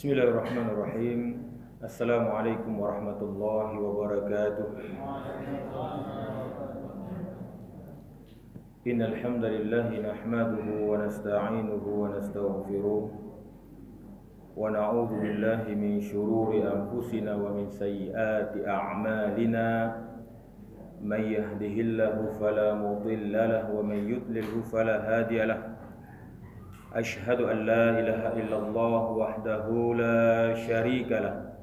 Bismillahirrahmanirrahim. Assalamualaikum warahmatullahi wabarakatuh. Innal hamdalillah nahmaduhu wa nasta'inuhu wa nastaghfiruh wa na'udzu billahi min shururi anfusina wa min sayyiati a'malina. May yahdihillahu fala mudilla lahu wa may yudlilhu fala hadiya lahu. Ashhadu an la ilaha illallah wahdahu la syarika lah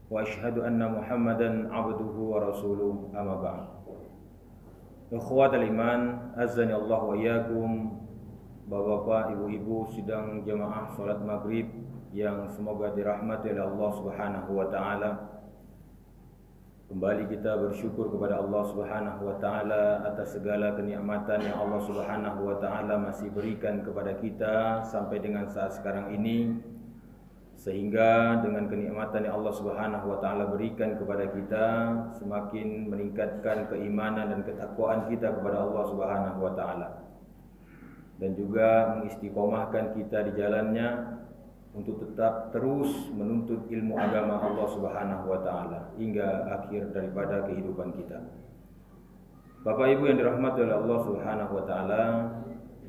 wa ashhadu anna Muhammadan abduhu wa rasuluh, amma ba'd. Ikhwatal iman, azani Allah wa iyyakum. Bapak-bapak, ibu-ibu sidang jamaah salat maghrib yang semoga dirahmati oleh Allah Subhanahu wa taala. Kembali kita bersyukur kepada Allah Subhanahu wa taala atas segala kenikmatan yang Allah Subhanahu wa taala masih berikan kepada kita sampai dengan saat sekarang ini, sehingga dengan kenikmatan yang Allah Subhanahu wa taala berikan kepada kita semakin meningkatkan keimanan dan ketakwaan kita kepada Allah Subhanahu wa taala, dan juga mengistiqomahkan kita di jalannya untuk tetap terus menuntut ilmu agama Allah Subhanahu wa taala hingga akhir daripada kehidupan kita. Bapak Ibu yang dirahmati oleh Allah Subhanahu wa taala,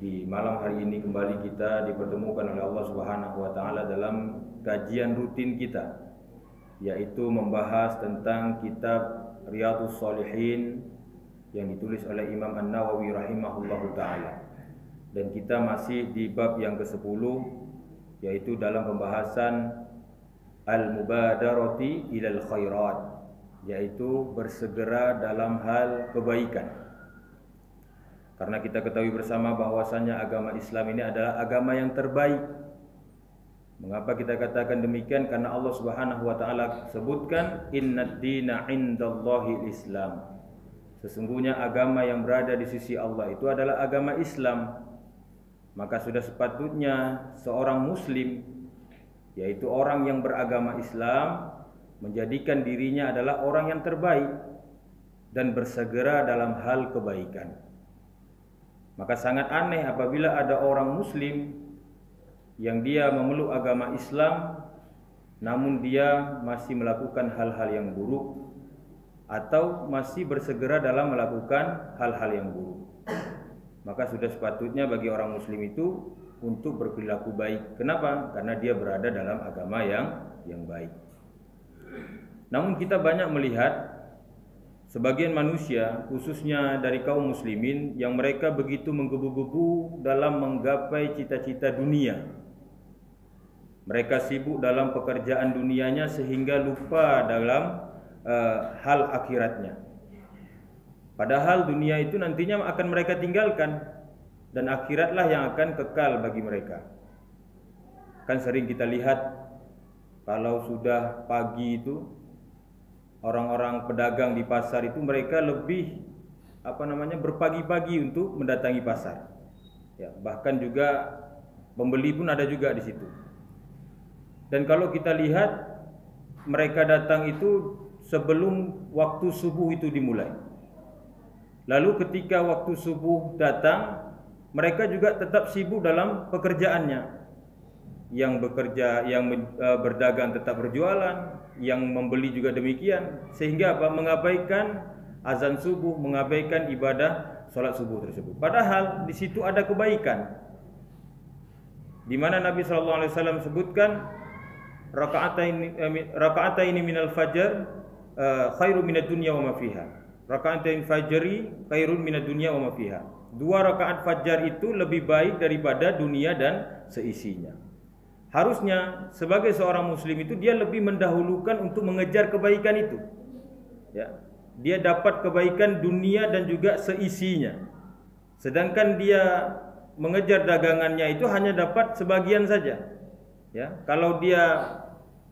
di malam hari ini kembali kita dipertemukan oleh Allah Subhanahu wa taala dalam kajian rutin kita, yaitu membahas tentang kitab Riyadhus Shalihin yang ditulis oleh Imam An-Nawawi rahimahullahu taala. Dan kita masih di bab yang ke-10, yaitu dalam pembahasan al-mubadarati ilal khairat, yaitu bersegera dalam hal kebaikan. Karena kita ketahui bersama bahwasannya agama Islam ini adalah agama yang terbaik. Mengapa kita katakan demikian? Karena Allah Subhanahu wa taala sebutkan innad dina indallahi Islam. Sesungguhnya agama yang berada di sisi Allah itu adalah agama Islam. Maka sudah sepatutnya seorang muslim, yaitu orang yang beragama Islam, menjadikan dirinya adalah orang yang terbaik dan bersegera dalam hal kebaikan. Maka sangat aneh apabila ada orang muslim yang dia memeluk agama Islam namun dia masih melakukan hal-hal yang buruk atau masih bersegera dalam melakukan hal-hal yang buruk. Maka sudah sepatutnya bagi orang muslim itu untuk berperilaku baik. Kenapa? Karena dia berada dalam agama yang baik. Namun kita banyak melihat sebagian manusia, khususnya dari kaum muslimin, yang mereka begitu menggebu-gebu dalam menggapai cita-cita dunia. Mereka sibuk dalam pekerjaan dunianya sehingga lupa dalam hal akhiratnya. Padahal dunia itu nantinya akan mereka tinggalkan, dan akhiratlah yang akan kekal bagi mereka. Kan sering kita lihat kalau sudah pagi itu orang-orang pedagang di pasar itu mereka lebih berpagi-pagi untuk mendatangi pasar. Ya, bahkan juga pembeli pun ada juga di situ. Dan kalau kita lihat mereka datang itu sebelum waktu subuh itu dimulai. Lalu ketika waktu subuh datang, mereka juga tetap sibuk dalam pekerjaannya. Yang bekerja, yang berdagang tetap berjualan, yang membeli juga demikian. Sehingga apa? Mengabaikan azan subuh, mengabaikan ibadah salat subuh tersebut. Padahal di situ ada kebaikan. Di mana Nabi SAW sebutkan raka'ataini minal fajar khairu minad dunya wa ma fiha. Raka'atain fajri khairun minad dunya wa ma fiha. 2 rakaat fajar itu lebih baik daripada dunia dan seisinya. Harusnya sebagai seorang muslim itu dia lebih mendahulukan untuk mengejar kebaikan itu. Ya, dia dapat kebaikan dunia dan juga seisinya. Sedangkan dia mengejar dagangannya itu hanya dapat sebagian saja. Ya, kalau dia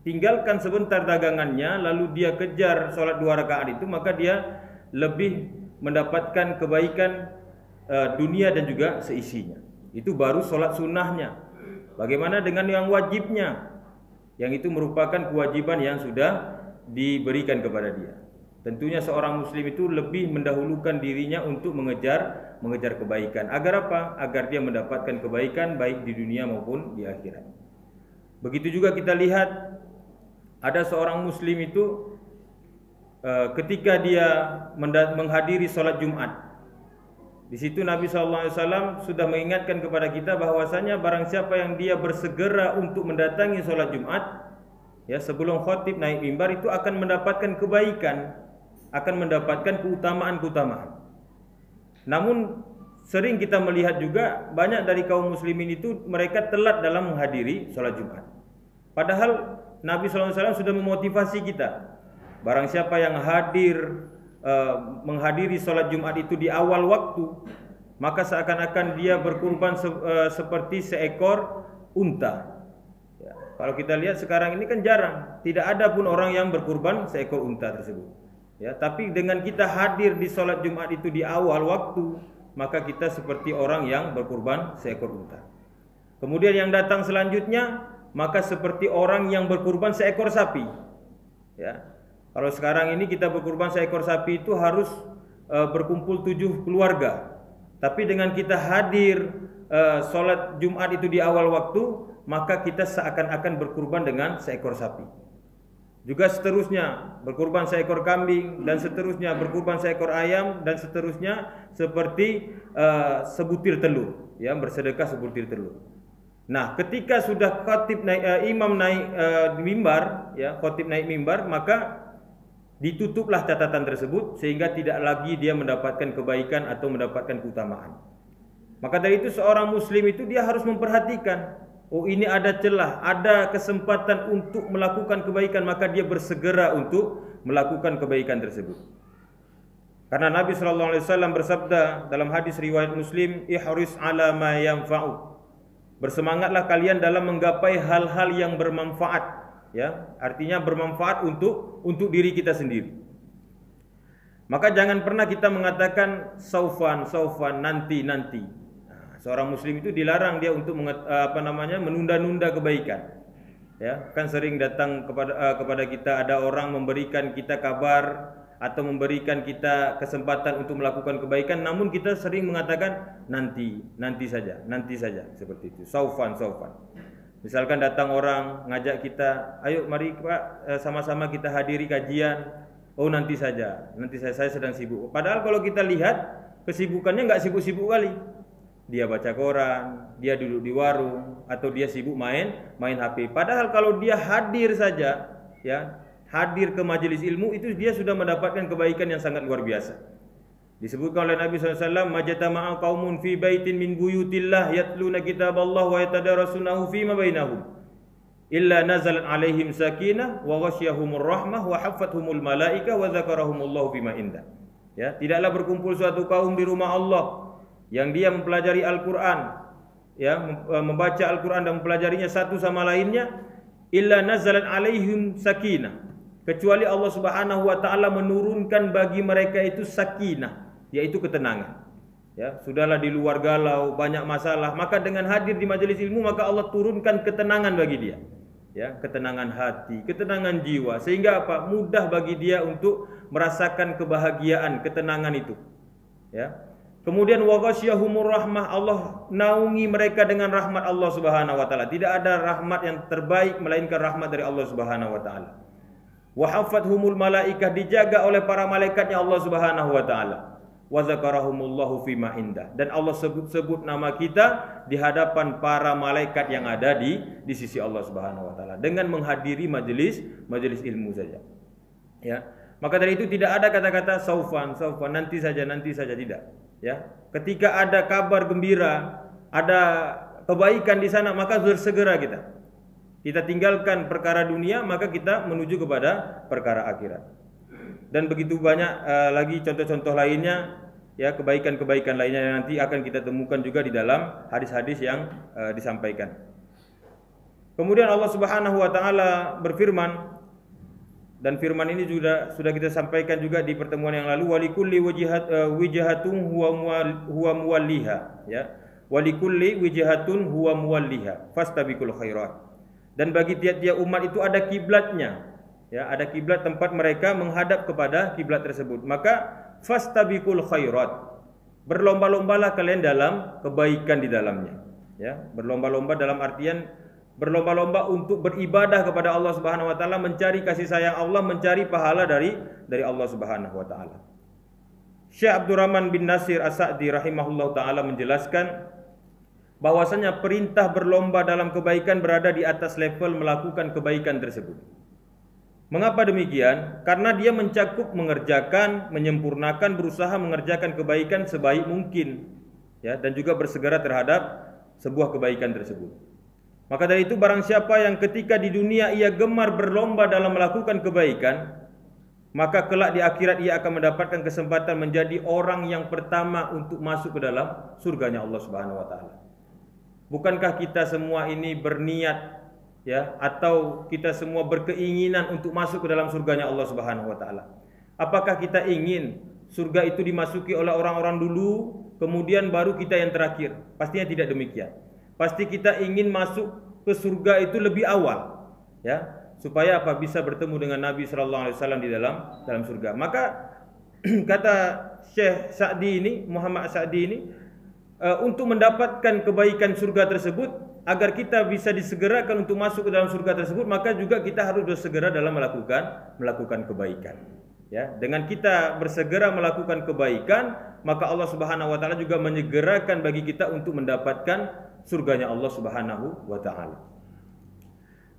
tinggalkan sebentar dagangannya lalu dia kejar salat 2 rakaat itu, maka dia lebih mendapatkan kebaikan dunia dan juga seisinya. Itu baru sholat sunnahnya. Bagaimana dengan yang wajibnya? Yang itu merupakan kewajiban yang sudah diberikan kepada dia. Tentunya seorang muslim itu lebih mendahulukan dirinya untuk mengejar kebaikan. Agar apa? Agar dia mendapatkan kebaikan baik di dunia maupun di akhirat. Begitu juga kita lihat ada seorang muslim itu ketika dia menghadiri sholat Jumat. Di situ Nabi SAW sudah mengingatkan kepada kita bahwasanya barang siapa yang dia bersegera untuk mendatangi sholat Jumat, ya, sebelum khatib naik mimbar, itu akan mendapatkan kebaikan, akan mendapatkan keutamaan-keutamaan. Namun sering kita melihat juga banyak dari kaum muslimin itu mereka telat dalam menghadiri sholat Jumat. Padahal Nabi SAW sudah memotivasi kita. Barang siapa yang menghadiri sholat Jumat itu di awal waktu, maka seakan-akan dia berkurban seperti seekor unta. Ya, kalau kita lihat sekarang ini kan jarang, tidak ada pun orang yang berkurban seekor unta tersebut. Ya, tapi dengan kita hadir di sholat Jumat itu di awal waktu, maka kita seperti orang yang berkurban seekor unta. Kemudian yang datang selanjutnya, maka seperti orang yang berkurban seekor sapi. Ya. Kalau sekarang ini kita berkurban seekor sapi itu harus berkumpul 7 keluarga. Tapi dengan kita hadir sholat Jumat itu di awal waktu, maka kita seakan-akan berkurban dengan seekor sapi. Juga seterusnya berkurban seekor kambing, dan seterusnya berkurban seekor ayam, dan seterusnya seperti sebutir telur, ya, bersedekah sebutir telur. Nah, ketika sudah imam naik mimbar, ya, khatib naik mimbar, maka ditutuplah catatan tersebut sehingga tidak lagi dia mendapatkan kebaikan atau mendapatkan keutamaan. Maka dari itu seorang muslim itu dia harus memperhatikan, oh ini ada celah, ada kesempatan untuk melakukan kebaikan, maka dia bersegera untuk melakukan kebaikan tersebut. Karena Nabi SAW bersabda dalam hadis riwayat Muslim, ihris ala ma yanfa'u. Bersemangatlah kalian dalam menggapai hal-hal yang bermanfaat. Ya, artinya bermanfaat untuk diri kita sendiri. Maka jangan pernah kita mengatakan saufan nanti. Nah, seorang muslim itu dilarang dia untuk menunda-nunda kebaikan. Ya, kan sering datang kepada kita ada orang memberikan kita kabar atau memberikan kita kesempatan untuk melakukan kebaikan, namun kita sering mengatakan nanti saja seperti itu. Saufan. Misalkan datang orang ngajak kita, ayo mari Pak sama-sama kita hadiri kajian. Oh nanti saja saya sedang sibuk. Padahal kalau kita lihat kesibukannya nggak sibuk-sibuk kali. Dia baca koran, dia duduk di warung, atau dia sibuk main HP. Padahal kalau dia hadir saja, ya, hadir ke majelis ilmu, itu dia sudah mendapatkan kebaikan yang sangat luar biasa. Disebutkan oleh Nabi SAW, majtama'a qaumun fi baitin min buyutillah yatluna kitaballah wa yatadarasunahu fima bainahum illa nazalat alaihim sakinah wa ghasyiyahumur rahmah wa haffathumul malaika wa dzakarahumullahu fima indah. Ya, tidaklah berkumpul suatu kaum di rumah Allah yang dia mempelajari Al-Qur'an, ya, membaca Al-Qur'an dan mempelajarinya satu sama lainnya, illa nazalat alaihim sakinah, kecuali Allah Subhanahu wa taala menurunkan bagi mereka itu sakinah, yaitu ketenangan. Ya, sudahlah di luar galau, banyak masalah, maka dengan hadir di majelis ilmu maka Allah turunkan ketenangan bagi dia. Ya, ketenangan hati, ketenangan jiwa, sehingga apa? Mudah bagi dia untuk merasakan kebahagiaan, ketenangan itu. Ya. Kemudian wa ghasyiyahumur rahmah, Allah naungi mereka dengan rahmat Allah Subhanahu wa taala. Tidak ada rahmat yang terbaik melainkan rahmat dari Allah Subhanahu wa taala. Wa haffathumul malaikah, dijaga oleh para malaikatnya Allah Subhanahu wa taala. Wa dzakarahumullahu fima indah, dan Allah sebut-sebut nama kita di hadapan para malaikat yang ada di sisi Allah Subhanahu wa taala dengan menghadiri majelis ilmu saja. Ya. Maka dari itu tidak ada kata-kata saufan, nanti saja tidak. Ya. Ketika ada kabar gembira, ada kebaikan di sana, maka bersegera kita tinggalkan perkara dunia, maka kita menuju kepada perkara akhirat. Dan begitu banyak lagi contoh-contoh lainnya, ya, kebaikan-kebaikan lainnya yang nanti akan kita temukan juga di dalam hadis-hadis yang disampaikan. Kemudian Allah Subhanahu wa taala berfirman, dan firman ini juga sudah kita sampaikan juga di pertemuan yang lalu, walikulli wijhatun huwa muwalliha, ya. Walikulli wijhatun huwa muwalliha fastabiqul khairat. Dan bagi tiap-tiap umat itu ada kiblatnya. Ya, ada kiblat tempat mereka menghadap kepada kiblat tersebut. Maka fastabiqul khairat, berlomba-lombalah kalian dalam kebaikan di dalamnya. Ya, berlomba-lomba dalam artian berlomba-lomba untuk beribadah kepada Allah Subhanahu wa taala, mencari kasih sayang Allah, mencari pahala dari Allah Subhanahu wa taala. Syekh Abdurrahman bin Nasir As-Sa'di rahimahullah taala menjelaskan bahwasanya perintah berlomba dalam kebaikan berada di atas level melakukan kebaikan tersebut. Mengapa demikian? Karena dia mencakup mengerjakan, menyempurnakan, berusaha mengerjakan kebaikan sebaik mungkin, ya, dan juga bersegera terhadap sebuah kebaikan tersebut. Maka dari itu barang siapa yang ketika di dunia ia gemar berlomba dalam melakukan kebaikan, maka kelak di akhirat ia akan mendapatkan kesempatan menjadi orang yang pertama untuk masuk ke dalam surganya Allah Subhanahu wa taala. Bukankah kita semua ini berniat, ya, atau kita semua berkeinginan untuk masuk ke dalam surganya Allah Subhanahu wa taala? Apakah kita ingin surga itu dimasuki oleh orang-orang dulu, kemudian baru kita yang terakhir? Pastinya tidak demikian. Pasti kita ingin masuk ke surga itu lebih awal, ya, supaya apa? Bisa bertemu dengan Nabi sallallahu alaihi wasallam di dalam surga. Maka kata Syekh Sa'di ini, Muhammad Sa'di ini, untuk mendapatkan kebaikan surga tersebut, agar kita bisa disegerakan untuk masuk ke dalam surga tersebut, maka juga kita harus bersegera dalam melakukan kebaikan. Ya, dengan kita bersegera melakukan kebaikan, maka Allah Subhanahu wa taala juga menyegerakan bagi kita untuk mendapatkan surganya Allah Subhanahu wa taala.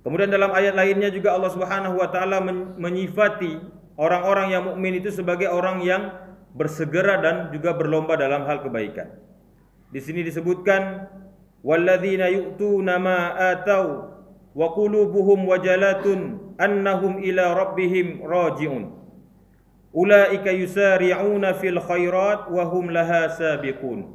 Kemudian dalam ayat lainnya juga Allah Subhanahu wa taala menyifati orang-orang yang mukmin itu sebagai orang yang bersegera dan juga berlomba dalam hal kebaikan. Di sini disebutkan walladzina yu'tuna ma atau wa qulubuhum wajalatun annahum ila rabbihim raji'un ulaika yusari'una fil khairat wa hum laha sabiqun.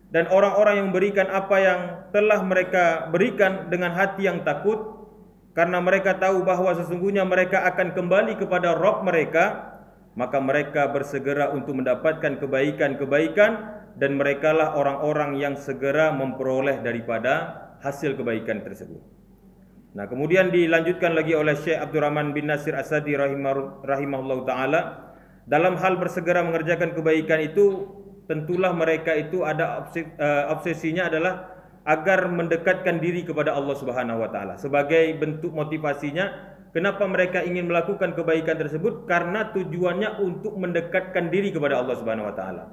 Dan orang-orang yang memberikan apa yang telah mereka berikan dengan hati yang takut, karena mereka tahu bahwa sesungguhnya mereka akan kembali kepada Rabb mereka, maka mereka bersegera untuk mendapatkan kebaikan-kebaikan, dan merekalah orang-orang yang segera memperoleh daripada hasil kebaikan tersebut. Nah, kemudian dilanjutkan lagi oleh Syekh Abdurrahman bin Nasir As-Sa'di rahimahullah ta'ala, dalam hal bersegera mengerjakan kebaikan itu, tentulah mereka itu ada obsesinya adalah agar mendekatkan diri kepada Allah Subhanahu wa taala. Sebagai bentuk motivasinya, kenapa mereka ingin melakukan kebaikan tersebut? Karena tujuannya untuk mendekatkan diri kepada Allah Subhanahu wa taala.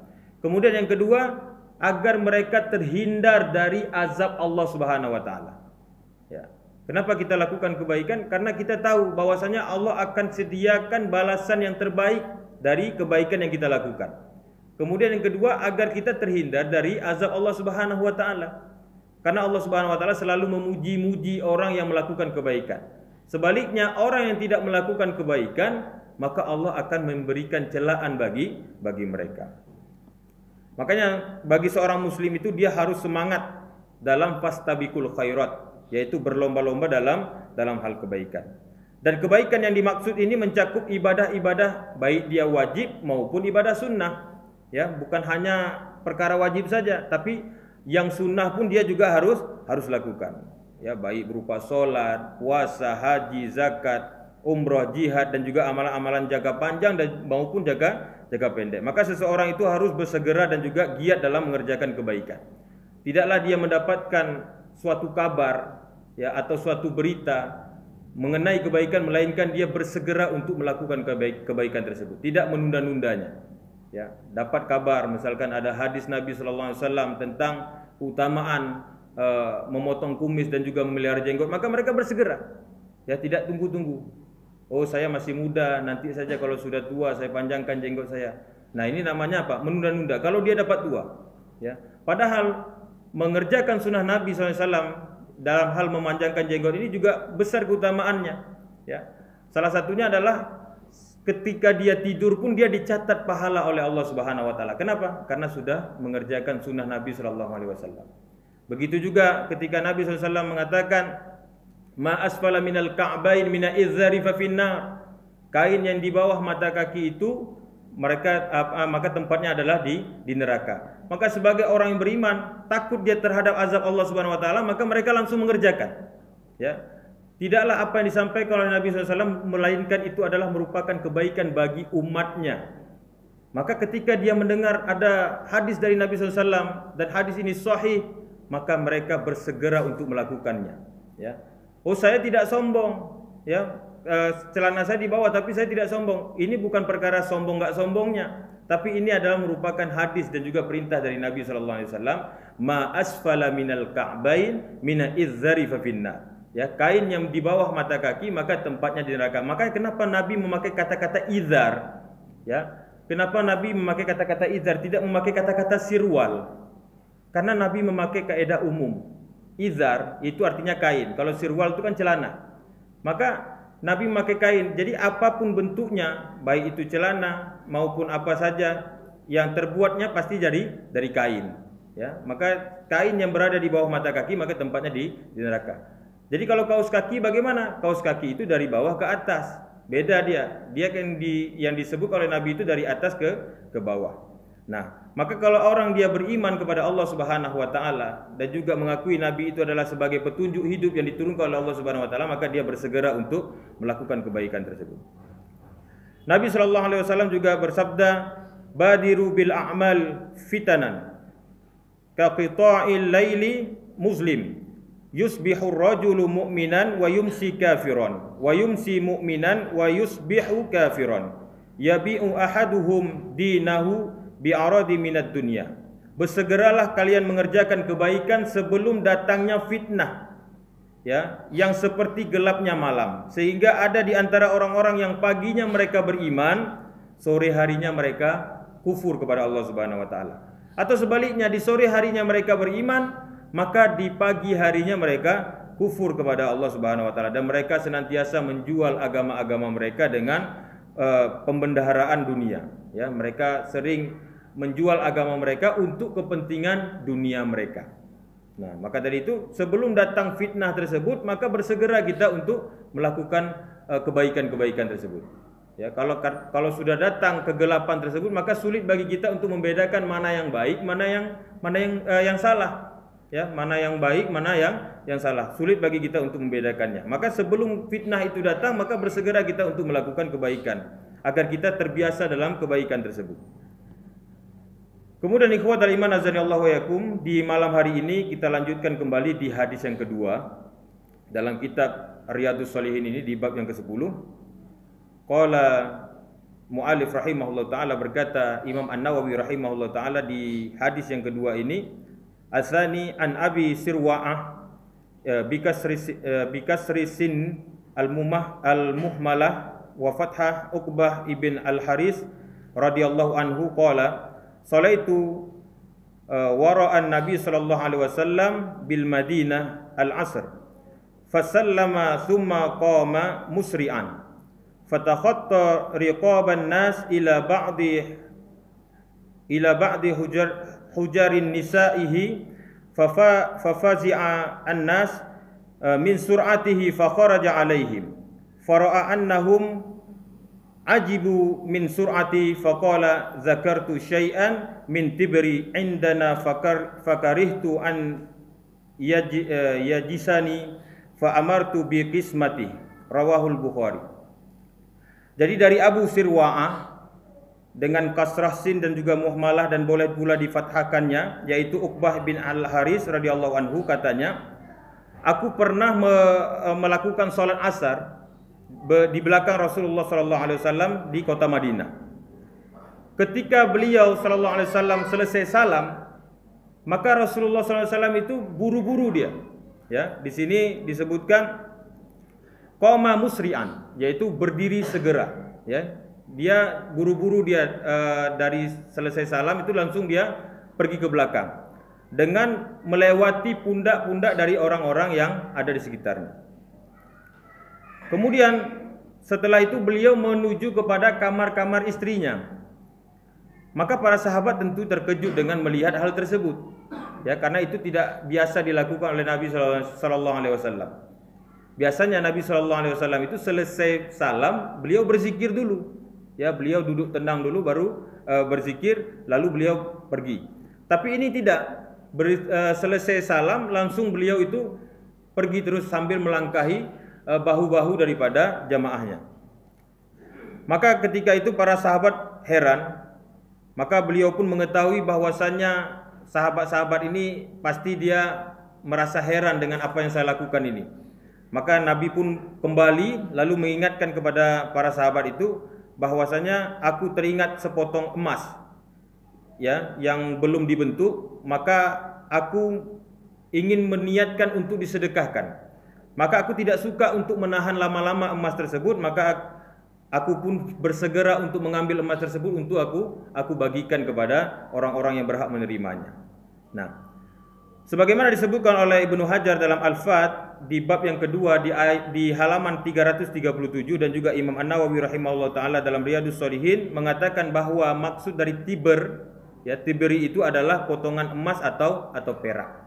Kemudian yang kedua, agar mereka terhindar dari azab Allah Subhanahu wa taala. Ya. Kenapa kita lakukan kebaikan? Karena kita tahu bahwasanya Allah akan sediakan balasan yang terbaik dari kebaikan yang kita lakukan. Kemudian yang kedua, agar kita terhindar dari azab Allah Subhanahu wa taala. Karena Allah Subhanahu wa taala selalu memuji-muji orang yang melakukan kebaikan. Sebaliknya, orang yang tidak melakukan kebaikan, maka Allah akan memberikan celaan bagi mereka. Makanya bagi seorang muslim itu dia harus semangat dalam fastabiqul khairat, yaitu berlomba-lomba dalam hal kebaikan. Dan kebaikan yang dimaksud ini mencakup ibadah-ibadah baik dia wajib maupun ibadah sunnah. Ya, bukan hanya perkara wajib saja, tapi yang sunnah pun dia juga harus lakukan. Ya, baik berupa sholat, puasa, haji, zakat, umroh, jihad, dan juga amalan-amalan jangka panjang dan maupun jangka pendek. Maka seseorang itu harus bersegera dan juga giat dalam mengerjakan kebaikan. Tidaklah dia mendapatkan suatu kabar, ya, atau suatu berita mengenai kebaikan, melainkan dia bersegera untuk melakukan kebaikan tersebut, tidak menunda-nundanya. Ya, dapat kabar misalkan ada hadis Nabi sallallahu alaihi wasallam tentang keutamaan memotong kumis dan juga memelihara jenggot, maka mereka bersegera. Ya, tidak tunggu-tunggu. Oh, saya masih muda, nanti saja kalau sudah tua saya panjangkan jenggot saya. Nah, ini namanya apa? Menunda-nunda. Kalau dia dapat tua, ya. Padahal mengerjakan sunnah Nabi SAW dalam hal memanjangkan jenggot ini juga besar keutamaannya. Ya. Salah satunya adalah ketika dia tidur pun dia dicatat pahala oleh Allah Subhanahu wa taala. Kenapa? Karena sudah mengerjakan sunnah Nabi sallallahu alaihi wasallam. Begitu juga ketika Nabi SAW mengatakan ma asfala minal ka'bain mina izzari fa finnar. Kain yang di bawah mata kaki itu maka tempatnya adalah di neraka. Maka sebagai orang yang beriman, takut dia terhadap azab Allah Subhanahu wa taala, maka mereka langsung mengerjakan. Ya. Tidaklah apa yang disampaikan oleh Nabi SAW, melainkan itu adalah merupakan kebaikan bagi umatnya. Maka ketika dia mendengar ada hadis dari Nabi SAW dan hadis ini sahih, maka mereka bersegera untuk melakukannya. Ya. Oh, saya tidak sombong, ya. Celana saya di bawah tapi saya tidak sombong. Ini bukan perkara sombong nggak sombongnya, tapi ini adalah merupakan hadis dan juga perintah dari Nabi sallallahu alaihi wasallam, ma asfala minal ka'bain mina izzari fa finnar. Ya, kain yang di bawah mata kaki maka tempatnya di neraka. Maka kenapa Nabi memakai kata-kata izar? Ya, kenapa Nabi memakai kata-kata izar, tidak memakai kata-kata sirwal? Karena Nabi memakai kaidah umum. Izar itu artinya kain. Kalau sirwal itu kan celana. Maka Nabi memakai kain. Jadi apapun bentuknya, baik itu celana maupun apa saja yang terbuatnya pasti dari kain. Ya, maka kain yang berada di bawah mata kaki maka tempatnya di neraka. Jadi kalau kaos kaki bagaimana? Kaos kaki itu dari bawah ke atas. Beda dia. Dia yang disebut oleh Nabi itu dari atas ke bawah. Nah, maka kalau orang dia beriman kepada Allah Subhanahu wa taala dan juga mengakui Nabi itu adalah sebagai petunjuk hidup yang diturunkan oleh Allah Subhanahu wa taala, maka dia bersegera untuk melakukan kebaikan tersebut. Nabi sallallahu alaihi wasallam juga bersabda, "Badiru bil a'mal fitanan ka qita'il laili muslim. Yusbihu ar-rajulu mu'minan wa yumsi kafiran wa yumsi mu'minan wa yusbihu kafiran. Yabi'u ahaduhum dinahu bi'aradi minad dunya." Bersegeralah kalian mengerjakan kebaikan sebelum datangnya fitnah, ya, yang seperti gelapnya malam, sehingga ada di antara orang-orang yang paginya mereka beriman, sore harinya mereka kufur kepada Allah Subhanahu wa taala. Atau sebaliknya, di sore harinya mereka beriman, maka di pagi harinya mereka kufur kepada Allah Subhanahu wa taala, dan mereka senantiasa menjual agama-agama mereka dengan pembendaharaan dunia. Ya, mereka sering menjual agama mereka untuk kepentingan dunia mereka. Nah, maka dari itu sebelum datang fitnah tersebut, maka bersegera kita untuk melakukan kebaikan-kebaikan tersebut. Ya, kalau sudah datang kegelapan tersebut, maka sulit bagi kita untuk membedakan mana yang baik, mana yang salah. Ya, mana yang baik, mana yang salah. Sulit bagi kita untuk membedakannya. Maka sebelum fitnah itu datang, maka bersegera kita untuk melakukan kebaikan agar kita terbiasa dalam kebaikan tersebut. Kemudian ikhwatal iman azanillahu wa yakum, di malam hari ini kita lanjutkan kembali di hadis yang kedua dalam kitab Riyadhus Shalihin ini, di bab yang ke-10. Qala mu'allif rahimahullah ta'ala, berkata Imam An-Nawawi rahimahullah ta'ala di hadis yang kedua ini, asani an Abi Sirwa'ah bikasri sin al-muhmalah wa fathah Uqbah ibn al-Haris radhiyallahu anhu qala salaitu wara'an Nabi sallallahu alaihi wasallam bil Madinah al-asr fasallama thumma qama musri'an fatakhatta riqaban nas ila ba'di hujarin nisaihi fafazi'a an-nas min sur'atihi fakharaja alaihim fara'a annahum ajibu min sur'ati faqala zakartu syai'an min tibri indana fakarihtu an yajisani fa amartu bi qismati, rawahul Bukhari. Jadi dari Abu Sirwa'ah dengan kasrah sin dan juga muhmalah dan boleh pula difathahkannya, yaitu Uqbah bin al-Haris radhiyallahu anhu, katanya, aku pernah melakukan salat asar di belakang Rasulullah sallallahu alaihi wasallam di kota Madinah. Ketika beliau sallallahu alaihi wasallam selesai salam, maka Rasulullah sallallahu alaihi wasallam itu buru-buru dia. Ya, di sini disebutkan qama musri'an, yaitu berdiri segera, ya. Dia buru-buru dia dari selesai salam itu langsung dia pergi ke belakang dengan melewati pundak-pundak dari orang-orang yang ada di sekitarnya. Kemudian setelah itu beliau menuju kepada kamar-kamar istrinya. Maka para sahabat tentu terkejut dengan melihat hal tersebut. Ya, karena itu tidak biasa dilakukan oleh Nabi sallallahu alaihi wasallam. Biasanya Nabi sallallahu alaihi wasallam itu selesai salam, beliau berzikir dulu. Ya, beliau duduk tenang dulu baru berzikir, lalu beliau pergi. Tapi ini tidak. Selesai salam langsung beliau itu pergi terus sambil melangkahi bahu-bahu daripada jamaahnya. Maka ketika itu para sahabat heran, maka beliau pun mengetahui bahwasannya sahabat-sahabat ini pasti dia merasa heran dengan apa yang saya lakukan ini. Maka Nabi pun kembali lalu mengingatkan kepada para sahabat itu bahwasanya aku teringat sepotong emas ya yang belum dibentuk, maka aku ingin meniatkan untuk disedekahkan. Maka aku tidak suka untuk menahan lama-lama emas tersebut, maka aku pun bersegera untuk mengambil emas tersebut untuk aku bagikan kepada orang-orang yang berhak menerimanya. Nah, sebagaimana disebutkan oleh Ibnu Hajar dalam Al-Fath di bab yang kedua di halaman 337 dan juga Imam An-Nawawi rahimahullah taala dalam Riyadhus Shalihin mengatakan bahwa maksud dari tiber ya, tiberi itu adalah potongan emas atau perak.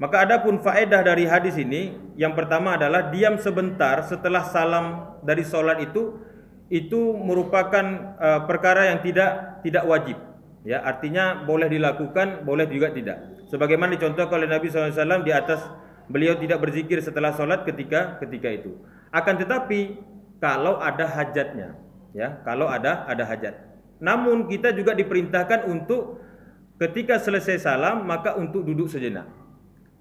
Maka adapun faedah dari hadis ini, yang pertama adalah diam sebentar setelah salam dari sholat itu merupakan perkara yang tidak wajib. Ya, artinya boleh dilakukan, boleh juga tidak. Sebagaimana dicontohkan oleh Nabi SAW di atas, beliau tidak berzikir setelah sholat ketika itu. Akan tetapi kalau ada hajatnya, ya, kalau ada hajat. Namun kita juga diperintahkan untuk ketika selesai salam maka untuk duduk sejenak.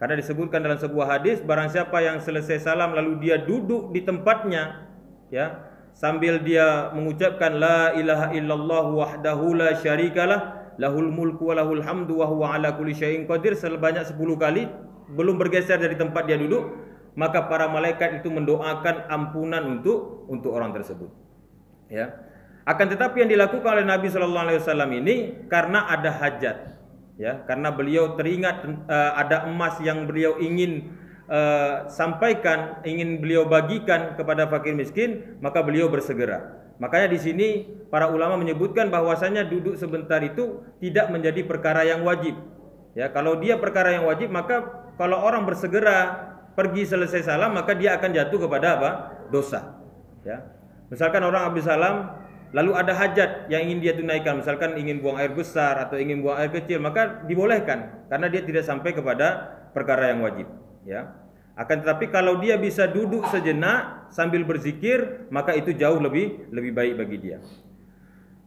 Karena disebutkan dalam sebuah hadis, barang siapa yang selesai salam lalu dia duduk di tempatnya, ya, sambil dia mengucapkan la ilaha illallah wahdahu la syarikalah lahul mulku wa lahul hamdu wa huwa ala kulli syai'in qadir sebanyak 10 kali, belum bergeser dari tempat dia duduk, maka para malaikat itu mendoakan ampunan untuk orang tersebut. Ya. Akan tetapi yang dilakukan oleh Nabi sallallahu alaihi wasallam ini karena ada hajat. Ya, karena beliau teringat ada emas yang beliau ingin sampaikan, ingin beliau bagikan kepada fakir miskin, maka beliau bersegera. Makanya di sini para ulama menyebutkan bahwasanya duduk sebentar itu tidak menjadi perkara yang wajib. Ya, kalau dia perkara yang wajib, maka kalau orang bersegera pergi selesai salam, maka dia akan jatuh kepada apa? Dosa. Ya. Misalkan orang habis salam lalu ada hajat yang ingin dia tunaikan, misalkan ingin buang air besar atau ingin buang air kecil, maka dibolehkan karena dia tidak sampai kepada perkara yang wajib, ya. Akan tetapi kalau dia bisa duduk sejenak sambil berzikir, maka itu jauh lebih baik bagi dia.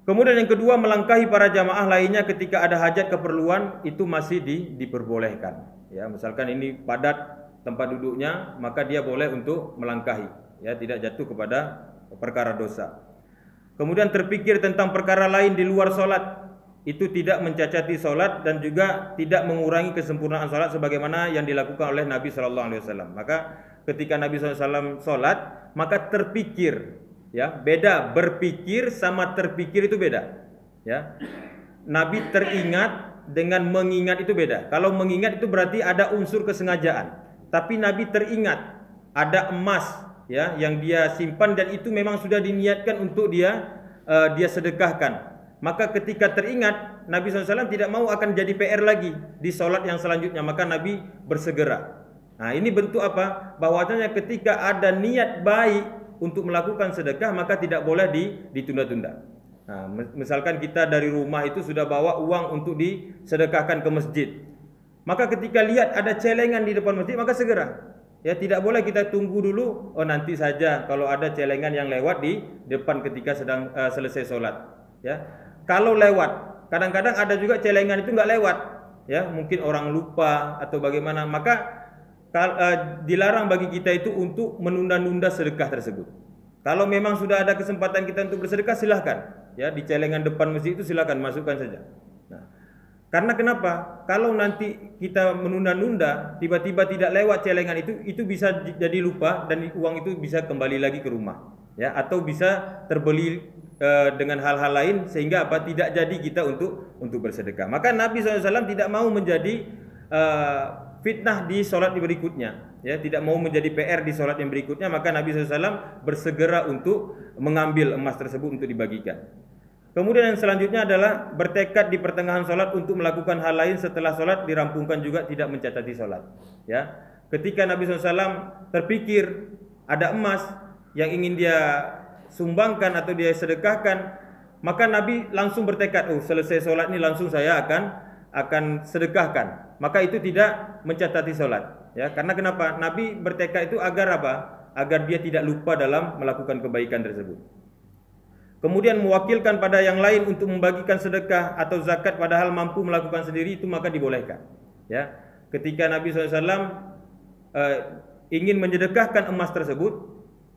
Kemudian yang kedua, melangkahi para jamaah lainnya ketika ada hajat keperluan itu masih diperbolehkan, ya. Misalkan ini padat tempat duduknya, maka dia boleh untuk melangkahi, ya, tidak jatuh kepada perkara dosa. Kemudian terpikir tentang perkara lain di luar sholat, itu tidak mencacati sholat dan juga tidak mengurangi kesempurnaan sholat sebagaimana yang dilakukan oleh Nabi SAW. Maka ketika Nabi SAW sholat, maka terpikir, ya, beda berpikir sama terpikir itu beda, ya. Nabi teringat dengan mengingat itu beda. Kalau mengingat itu berarti ada unsur kesengajaan, tapi Nabi teringat ada emas, ya, yang dia simpan dan itu memang sudah diniatkan untuk dia sedekahkan. Maka ketika teringat, Nabi SAW tidak mau akan jadi PR lagi di sholat yang selanjutnya, maka Nabi bersegera. Nah, ini bentuk apa? Bahwasanya ketika ada niat baik untuk melakukan sedekah, maka tidak boleh ditunda-tunda. Nah, misalkan kita dari rumah itu sudah bawa uang untuk disedekahkan ke masjid, maka ketika lihat ada celengan di depan masjid, maka segera. Ya, tidak boleh kita tunggu dulu, oh nanti saja kalau ada celengan yang lewat di depan ketika sedang selesai sholat. Ya, kalau lewat, kadang-kadang ada juga celengan itu nggak lewat, ya, mungkin orang lupa atau bagaimana, maka dilarang bagi kita itu untuk menunda-nunda sedekah tersebut. Kalau memang sudah ada kesempatan kita untuk bersedekah, silahkan, ya, di celengan depan masjid itu silahkan masukkan saja. Nah, karena kenapa? Kalau nanti kita menunda-nunda, tiba-tiba tidak lewat celengan itu bisa jadi lupa dan uang itu bisa kembali lagi ke rumah, ya, atau bisa terbeli dengan hal-hal lain sehingga apa? Tidak jadi kita untuk bersedekah. Maka Nabi SAW tidak mau menjadi fitnah di sholat berikutnya, ya, tidak mau menjadi PR di sholat yang berikutnya, maka Nabi SAW bersegera untuk mengambil emas tersebut untuk dibagikan. Kemudian yang selanjutnya adalah bertekad di pertengahan sholat untuk melakukan hal lain setelah sholat, dirampungkan juga tidak mencacati sholat. Ya, ketika Nabi SAW terpikir ada emas yang ingin dia sumbangkan atau dia sedekahkan, maka Nabi langsung bertekad, oh selesai sholat ini langsung saya akan sedekahkan. Maka itu tidak mencacati sholat. Ya, karena kenapa? Nabi bertekad itu agar apa? Agar dia tidak lupa dalam melakukan kebaikan tersebut. Kemudian mewakilkan pada yang lain untuk membagikan sedekah atau zakat padahal mampu melakukan sendiri, itu maka dibolehkan. Ya, ketika Nabi SAW ingin menyedekahkan emas tersebut,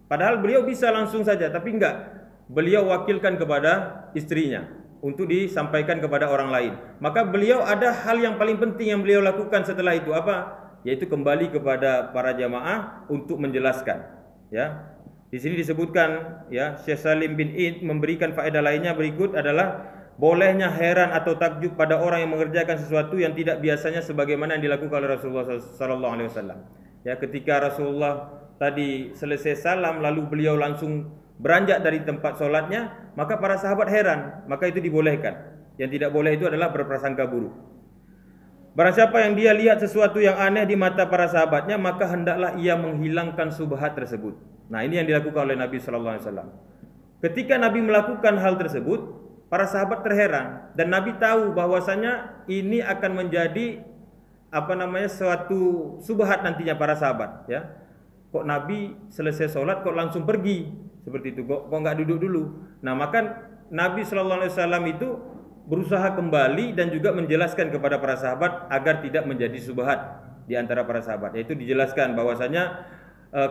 padahal beliau bisa langsung saja, tapi enggak. Beliau wakilkan kepada istrinya untuk disampaikan kepada orang lain. Maka beliau ada hal yang paling penting yang beliau lakukan setelah itu, apa? Yaitu kembali kepada para jamaah untuk menjelaskan. Ya, di sini disebutkan, ya, Syekh Salim bin Id memberikan faedah lainnya berikut adalah bolehnya heran atau takjub pada orang yang mengerjakan sesuatu yang tidak biasanya sebagaimana yang dilakukan oleh Rasulullah SAW. Ya, ketika Rasulullah tadi selesai salam lalu beliau langsung beranjak dari tempat solatnya, maka para sahabat heran, maka itu dibolehkan. Yang tidak boleh itu adalah berprasangka buruk. Barang siapa yang dia lihat sesuatu yang aneh di mata para sahabatnya, maka hendaklah ia menghilangkan subhat tersebut. Nah, ini yang dilakukan oleh Nabi SAW. Ketika Nabi melakukan hal tersebut, para sahabat terheran, dan Nabi tahu bahwasanya ini akan menjadi suatu subhat nantinya para sahabat. Ya, kok Nabi selesai sholat kok langsung pergi? Seperti itu, kok nggak duduk dulu. Nah, maka Nabi SAW itu berusaha kembali dan juga menjelaskan kepada para sahabat agar tidak menjadi subhat di antara para sahabat. Yaitu dijelaskan bahwasanya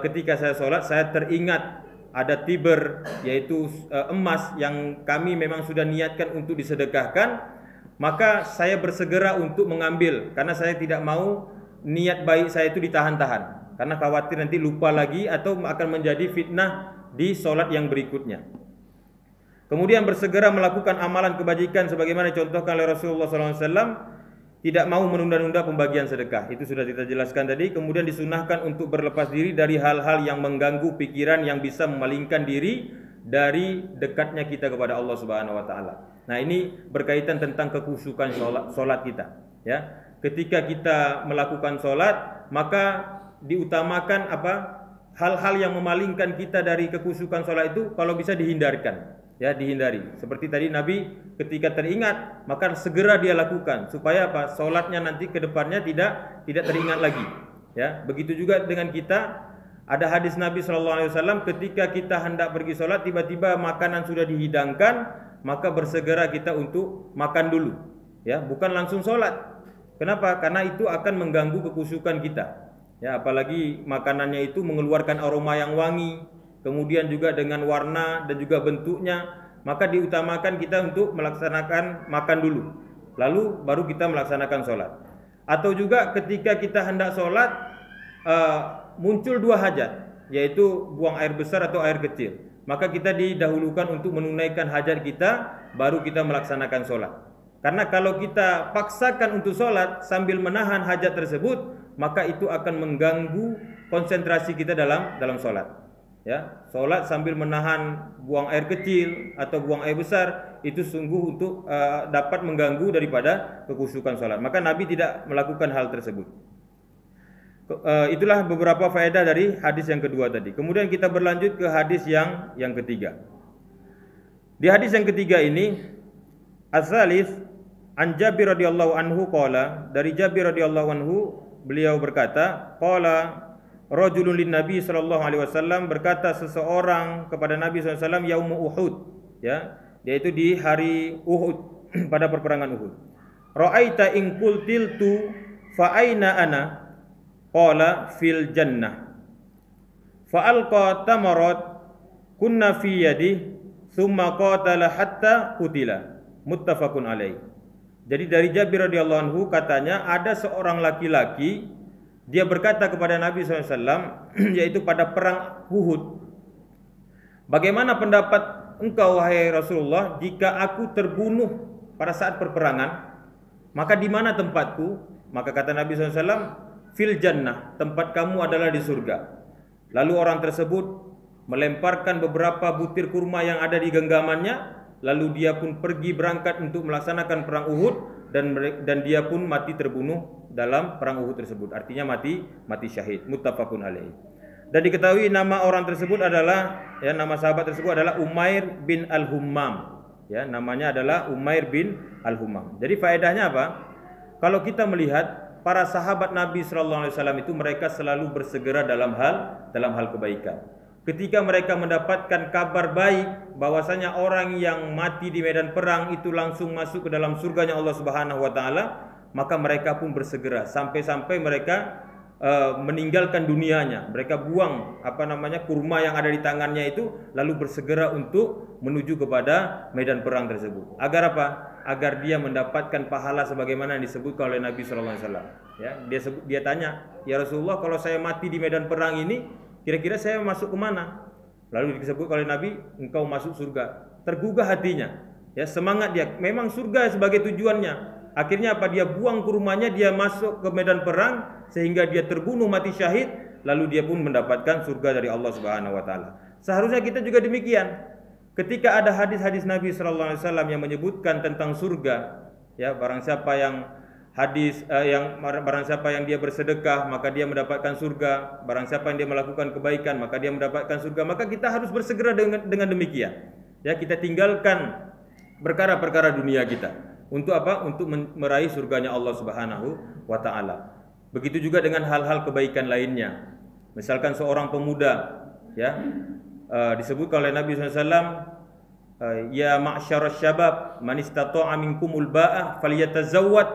ketika saya sholat, saya teringat ada tiber, yaitu emas yang kami memang sudah niatkan untuk disedekahkan, maka saya bersegera untuk mengambil karena saya tidak mau niat baik saya itu ditahan-tahan, karena khawatir nanti lupa lagi atau akan menjadi fitnah di sholat yang berikutnya. Kemudian bersegera melakukan amalan kebajikan sebagaimana contohkan oleh Rasulullah SAW, tidak mau menunda-nunda pembagian sedekah. Itu sudah kita jelaskan tadi. Kemudian disunahkan untuk berlepas diri dari hal-hal yang mengganggu pikiran yang bisa memalingkan diri dari dekatnya kita kepada Allah Subhanahu wa taala. Nah, ini berkaitan tentang kekhusyukan sholat kita, ya. Ketika kita melakukan sholat, maka diutamakan hal-hal yang memalingkan kita dari kekhusyukan sholat itu kalau bisa dihindarkan, ya, dihindari. Seperti tadi Nabi ketika teringat maka segera dia lakukan supaya sholatnya nanti ke depannya tidak teringat lagi. Ya, begitu juga dengan kita. Ada hadis Nabi SAW, ketika kita hendak pergi sholat tiba-tiba makanan sudah dihidangkan, maka bersegera kita untuk makan dulu, ya, bukan langsung sholat. Kenapa? Karena itu akan mengganggu kekhusyukan kita. Ya, apalagi makanannya itu mengeluarkan aroma yang wangi, kemudian juga dengan warna dan juga bentuknya, maka diutamakan kita untuk melaksanakan makan dulu, lalu baru kita melaksanakan sholat. Atau juga ketika kita hendak sholat, muncul dua hajat, yaitu buang air besar atau air kecil, maka kita didahulukan untuk menunaikan hajat kita, baru kita melaksanakan sholat. Karena kalau kita paksakan untuk sholat sambil menahan hajat tersebut, maka itu akan mengganggu konsentrasi kita dalam sholat. Ya, sholat sambil menahan buang air kecil atau buang air besar itu sungguh untuk dapat mengganggu daripada kekhusyukan sholat. Maka Nabi tidak melakukan hal tersebut. Itulah beberapa faedah dari hadis yang kedua tadi. Kemudian kita berlanjut ke hadis yang ketiga. Di hadis yang ketiga ini, as-salis an Jabir radhiyallahu anhu qala, dari Jabir radhiyallahu anhu beliau berkata, qala rajulun lin Nabi sallallahu alaihi wasallam, berkata seseorang kepada Nabi sallallahu alaihi wasallam yaum Uhud, ya, yaitu di hari Uhud pada perperangan Uhud. Ra'aita in qultiltu fa aina ana? Qala fil jannah. Fa alqa tamarat kunna fi yadihi thumma qatala hatta qutila. Muttafaqun alaih. Jadi dari Jabir radhiyallahu anhu katanya ada seorang laki-laki, dia berkata kepada Nabi SAW, yaitu pada perang Uhud, bagaimana pendapat engkau wahai Rasulullah jika aku terbunuh pada saat perperangan, maka di mana tempatku? Maka kata Nabi SAW, fil jannah, tempat kamu adalah di surga. Lalu orang tersebut melemparkan beberapa butir kurma yang ada di genggamannya, lalu dia pun pergi berangkat untuk melaksanakan perang Uhud, dan dia pun mati terbunuh dalam perang Uhud tersebut. Artinya mati syahid. Muttafaqun alaih. Dan diketahui nama orang tersebut adalah, ya, nama sahabat tersebut adalah Umair bin Al-Hummam. Ya, namanya adalah Umair bin Al-Hummam. Jadi faedahnya apa? Kalau kita melihat para sahabat Nabi sallallahu alaihi wasallam itu mereka selalu bersegera dalam hal kebaikan. Ketika mereka mendapatkan kabar baik bahwasanya orang yang mati di medan perang itu langsung masuk ke dalam surganya Allah Subhanahu wa taala, maka mereka pun bersegera sampai-sampai mereka meninggalkan dunianya. Mereka buang kurma yang ada di tangannya itu, lalu bersegera untuk menuju kepada medan perang tersebut. Agar apa? Agar dia mendapatkan pahala sebagaimana yang disebutkan oleh Nabi sallallahu alaihi wasallam. Ya, dia tanya, "Ya Rasulullah, kalau saya mati di medan perang ini, kira-kira saya masuk ke mana?" Lalu disebut oleh Nabi, "Engkau masuk surga." Tergugah hatinya. Ya, semangat dia. Memang surga sebagai tujuannya. Akhirnya apa? Dia buang kurmanya, dia masuk ke medan perang sehingga dia terbunuh mati syahid, lalu dia pun mendapatkan surga dari Allah Subhanahu wa taala. Seharusnya kita juga demikian. Ketika ada hadis-hadis Nabi sallallahu alaihi wasallam yang menyebutkan tentang surga, ya, barang siapa yang dia bersedekah maka dia mendapatkan surga, barang siapa yang dia melakukan kebaikan maka dia mendapatkan surga, maka kita harus bersegera dengan demikian. Ya, kita tinggalkan perkara-perkara dunia kita. Untuk apa? Untuk meraih surganya Allah Subhanahu wa taala. Begitu juga dengan hal-hal kebaikan lainnya. Misalkan seorang pemuda, ya, disebutkan oleh Nabi SAW, ya ma'syarasy syabab man istata'a minkumul ba'ah falyatazawwad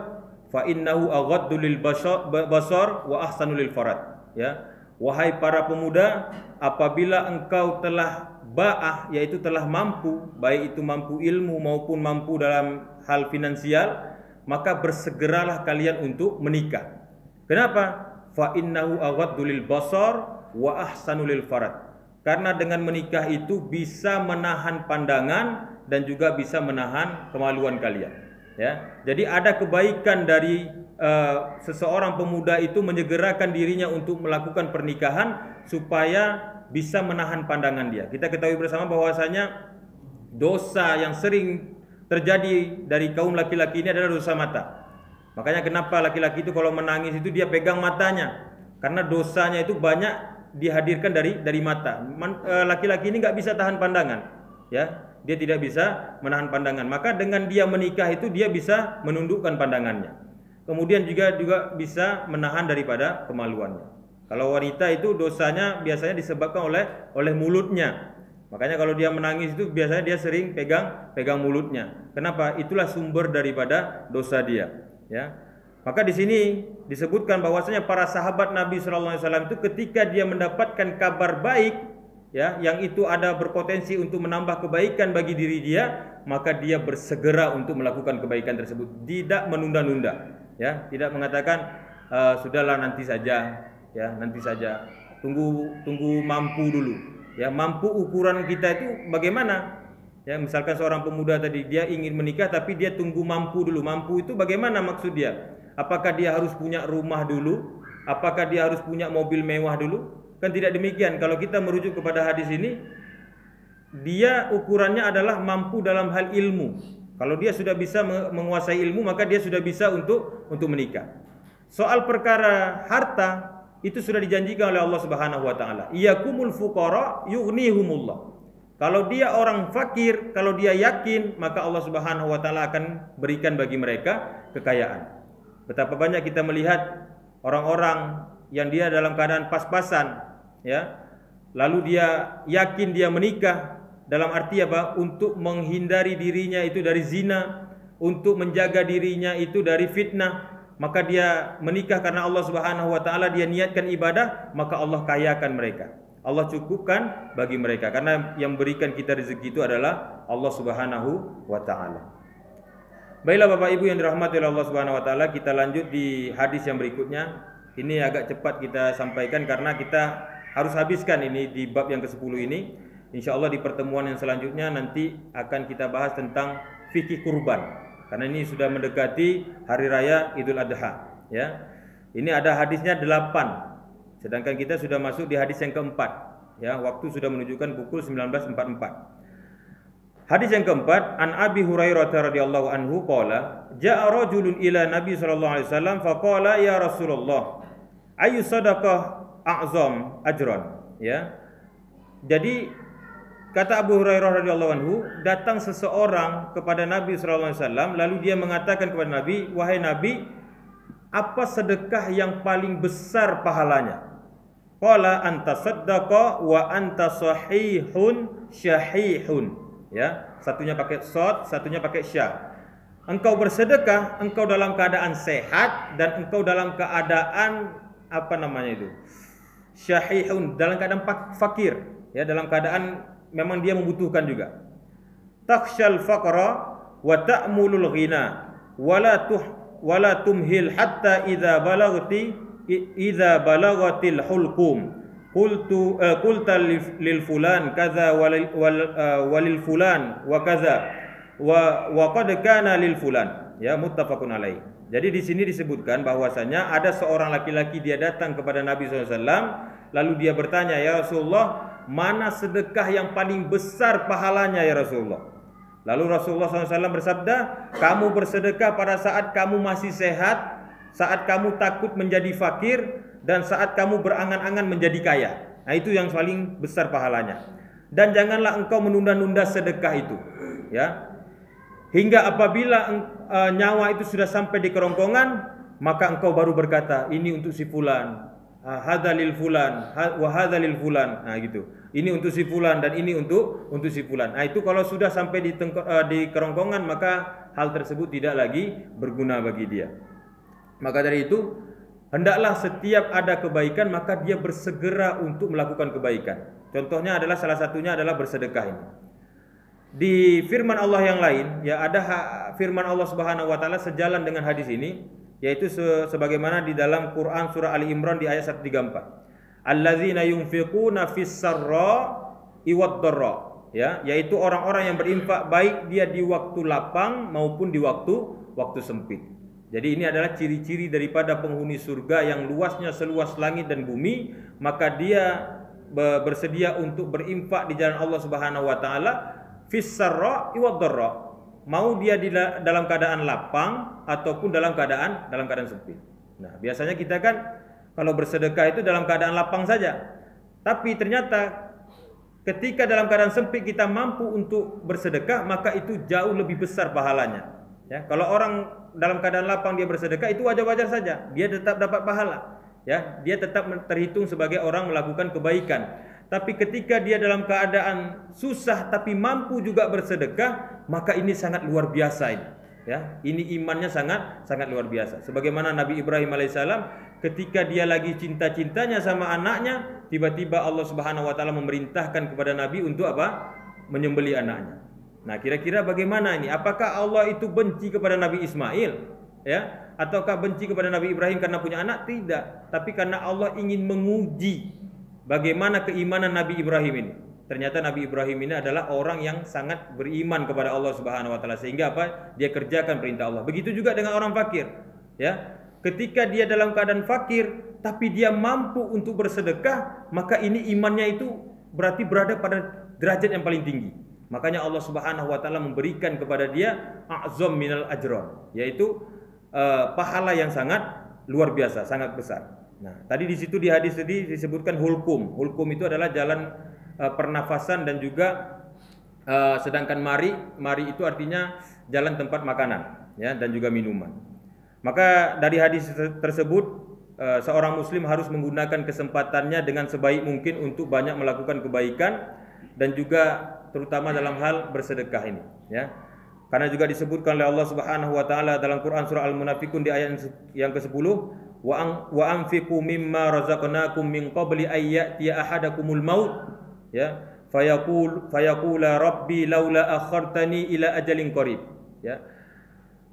fa innahu aghaddu lil basar wa ahsanu lil farad. Ya, wahai para pemuda, apabila engkau telah ba'ah, yaitu telah mampu, baik itu mampu ilmu maupun mampu dalam hal finansial, maka bersegeralah kalian untuk menikah. Kenapa? Fa innahu aghaddu lil basar wa ahsanu lil farad. Karena dengan menikah itu bisa menahan pandangan dan juga bisa menahan kemaluan kalian. Ya, jadi ada kebaikan dari seseorang pemuda itu menyegerakan dirinya untuk melakukan pernikahan supaya bisa menahan pandangan dia. Kita ketahui bersama bahwasanya dosa yang sering terjadi dari kaum laki-laki ini adalah dosa mata. Makanya kenapa laki-laki itu kalau menangis itu dia pegang matanya, karena dosanya itu banyak dihadirkan dari mata. Laki-laki ini nggak bisa tahan pandangan, ya, dia tidak bisa menahan pandangan. Maka dengan dia menikah itu dia bisa menundukkan pandangannya. Kemudian juga bisa menahan daripada kemaluannya. Kalau wanita itu dosanya biasanya disebabkan oleh mulutnya. Makanya kalau dia menangis itu biasanya dia sering pegang mulutnya. Kenapa? Itulah sumber daripada dosa dia. Ya, maka di sini disebutkan bahwasanya para sahabat Nabi sallallahu alaihi wasallam itu ketika dia mendapatkan kabar baik, ya, yang itu ada berpotensi untuk menambah kebaikan bagi diri dia, maka dia bersegera untuk melakukan kebaikan tersebut, tidak menunda-nunda, ya, tidak mengatakan sudahlah nanti saja, ya, nanti saja, tunggu mampu dulu, ya. Mampu ukuran kita itu bagaimana? Ya, misalkan seorang pemuda tadi dia ingin menikah tapi dia tunggu mampu dulu. Mampu itu bagaimana maksud dia? Apakah dia harus punya rumah dulu? Apakah dia harus punya mobil mewah dulu? Kan tidak demikian. Kalau kita merujuk kepada hadis ini, dia ukurannya adalah mampu dalam hal ilmu. Kalau dia sudah bisa menguasai ilmu, maka dia sudah bisa untuk menikah. Soal perkara harta itu sudah dijanjikan oleh Allah Subhanahu wa taala. Iyakumul fuqara yughnihumullah. Kalau dia orang fakir, kalau dia yakin, maka Allah Subhanahu wa taala akan berikan bagi mereka kekayaan. Betapa banyak kita melihat orang-orang yang dia dalam keadaan pas-pasan, ya. Lalu dia yakin dia menikah, dalam arti apa? Untuk menghindari dirinya itu dari zina, untuk menjaga dirinya itu dari fitnah, maka dia menikah karena Allah Subhanahu wa taala, dia niatkan ibadah, maka Allah kayakan mereka. Allah cukupkan bagi mereka, karena yang berikan kita rezeki itu adalah Allah Subhanahu wa taala. Baiklah Bapak Ibu yang dirahmati oleh Allah Subhanahu wa taala, kita lanjut di hadis yang berikutnya. Ini agak cepat kita sampaikan karena kita harus habiskan ini di bab yang ke-10 ini. Insyaallah di pertemuan yang selanjutnya nanti akan kita bahas tentang fikih kurban. Karena ini sudah mendekati hari raya Idul Adha, ya. Ini ada hadisnya 8. Sedangkan kita sudah masuk di hadis yang keempat, ya, waktu sudah menunjukkan pukul 19.44. Hadis yang keempat, an Abi Hurairah radhiyallahu anhu qala, jaa rajulun ila Nabi sallallahu alaihi wasallam faqala ya Rasulullah, ayu sadaqah a'zam ajran, ya. Jadi kata Abu Hurairah radhiyallahu anhu, datang seseorang kepada Nabi sallallahu alaihi wasallam lalu dia mengatakan kepada Nabi, wahai Nabi, apa sedekah yang paling besar pahalanya? Qala anta saddaqa wa anta sahihun syahihun. Ya, satunya pakai shad, satunya pakai syah. Engkau bersedekah, engkau dalam keadaan sehat dan engkau dalam keadaan apa namanya itu? Syahihun, dalam keadaan fakir, ya, dalam keadaan memang dia membutuhkan juga. Takhshal faqra wa ta'mulul ghina wala tumhil hatta idza balagatil hulqum qulta lil fulan kadza walil fulan wa kadza wa qad kana lil fulan, ya, muttafaqun alaih. Jadi di sini disebutkan bahwasanya ada seorang laki-laki dia datang kepada Nabi SAW, lalu dia bertanya, ya Rasulullah, mana sedekah yang paling besar pahalanya ya Rasulullah? Lalu Rasulullah SAW bersabda, kamu bersedekah pada saat kamu masih sehat, saat kamu takut menjadi fakir, dan saat kamu berangan-angan menjadi kaya. Nah, itu yang paling besar pahalanya. Dan janganlah engkau menunda-nunda sedekah itu, ya, hingga apabila nyawa itu sudah sampai di kerongkongan, maka engkau baru berkata, ini untuk si fulan, hadza lil fulan wa hadza lil fulan. Nah, gitu. Ini untuk si fulan dan ini untuk si fulan. Nah, itu kalau sudah sampai di kerongkongan, maka hal tersebut tidak lagi berguna bagi dia. Maka dari itu, hendaklah setiap ada kebaikan maka dia bersegera untuk melakukan kebaikan. Contohnya adalah, salah satunya adalah bersedekah ini. Di firman Allah yang lain, ya, ada firman Allah Subhanahu wa taala sejalan dengan hadis ini, yaitu sebagaimana di dalam Quran surah Ali Imran di ayat 134. Alladzina yunfiquna fis sarra iwad dharra, ya, yaitu orang-orang yang berinfak baik dia di waktu lapang maupun di waktu sempit. Jadi ini adalah ciri-ciri daripada penghuni surga yang luasnya seluas langit dan bumi, maka dia bersedia untuk berinfak di jalan Allah Subhanahu wa taala fis sarra iwad dharra, mau dia dalam keadaan lapang ataupun dalam keadaan sempit. Nah, biasanya kita kan kalau bersedekah itu dalam keadaan lapang saja. Tapi ternyata ketika dalam keadaan sempit kita mampu untuk bersedekah, maka itu jauh lebih besar pahalanya. Ya, kalau orang dalam keadaan lapang dia bersedekah, itu wajar-wajar saja, dia tetap dapat pahala. Ya, dia tetap terhitung sebagai orang melakukan kebaikan. Tapi ketika dia dalam keadaan susah tapi mampu juga bersedekah, maka ini sangat luar biasa ini. Ya, ini imannya sangat luar biasa. Sebagaimana Nabi Ibrahim alaihissalam, ketika dia lagi cinta-cintanya sama anaknya, tiba-tiba Allah Subhanahu wa taala memerintahkan kepada Nabi untuk apa? Menyembelih anaknya. Nah, kira-kira bagaimana ini? Apakah Allah itu benci kepada Nabi Ismail? Ya, ataukah benci kepada Nabi Ibrahim karena punya anak? Tidak, tapi karena Allah ingin menguji bagaimana keimanan Nabi Ibrahim ini. Ternyata Nabi Ibrahim ini adalah orang yang sangat beriman kepada Allah Subhanahu wa taala, sehingga apa? Dia kerjakan perintah Allah. Begitu juga dengan orang fakir. Ya, ketika dia dalam keadaan fakir tapi dia mampu untuk bersedekah, maka ini imannya itu berarti berada pada derajat yang paling tinggi. Makanya Allah Subhanahu wa taala memberikan kepada dia a'zam minal ajron, yaitu pahala yang sangat luar biasa, sangat besar. Nah, tadi di situ di hadis tadi disebutkan hulkum. Hulkum itu adalah jalan pernafasan dan juga sedangkan mari itu artinya jalan tempat makanan, ya, dan juga minuman. Maka dari hadis tersebut seorang muslim harus menggunakan kesempatannya dengan sebaik mungkin untuk banyak melakukan kebaikan dan juga terutama dalam hal bersedekah ini, ya. Karena juga disebutkan oleh Allah Subhanahu wa taala dalam Quran surah Al-Munafiqun di ayat yang ke-10, wa anfiqu mimma razaqnakum min qabli ay ya'tiya ahadakumul maut, ya, fayaqula rabbi laula akhartani ila ajalin qarib, ya.